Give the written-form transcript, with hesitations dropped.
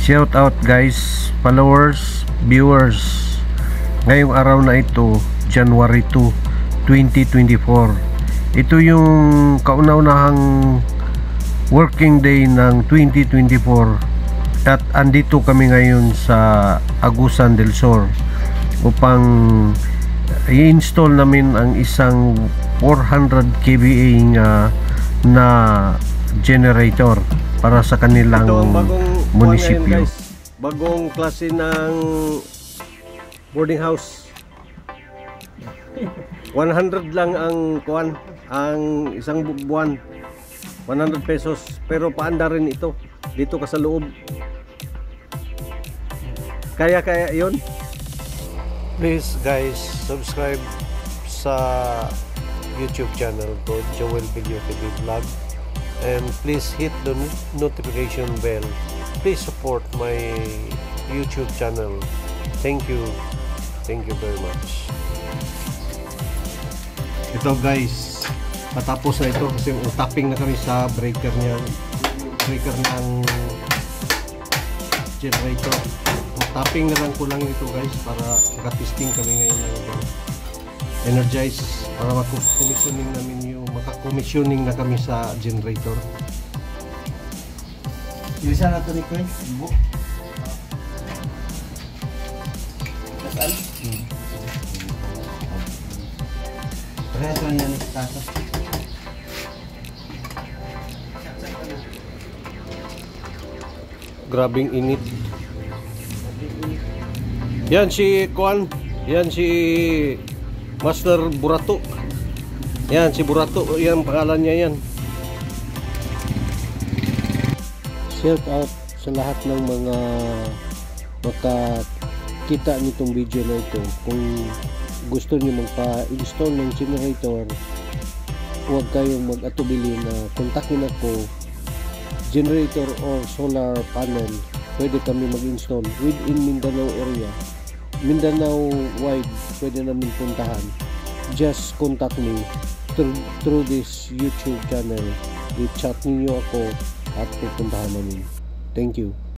Shout out guys, followers, viewers. Ngayong araw na ito, January 2, 2024. Ito yung kauna-unahang working day ng 2024 at andito kami ngayon sa Agusan del Sur upang i-install namin ang isang 400 kVA na generator para sa kanilang munisipyo. Bagong klase ng boarding house. 100 lang ang kuan, ang isang buwan. 100 pesos, pero paanda rin ito dito ka sa loob. Kaya yun. Please guys, subscribe sa YouTube channel ko, Joel Video TV Vlog, and please hit the notification bell. Please support my YouTube channel. Thank you very much. Ito guys, patapos na ito kasi tapping na kami sa breaker niya, breaker ng generator. Tapping na lang ko lang ito guys para maka-testing kami ngayon ng energize para maka-commissioning namin yung maka-commissioning na kami sa generator. Bisa na ito ni Queen? Kasal? Parehas lang yan itatap. Grabing init. Yan si Kuan, yan si Master Burato. Yan si Burato, yan pangalan niya yan. Shout out sa lahat ng mga makakita nitong video na ito. Kung gusto niyo magpa-install ng generator, huwag kayong mag-atubili na kontakin ako. Generator or solar panel, pwede kami mag-install within Mindanao area. Mindanao wide, pwede namin puntahan. Just contact me through this YouTube channel. I-chat niyo ako at pupuntahan namin. Thank you.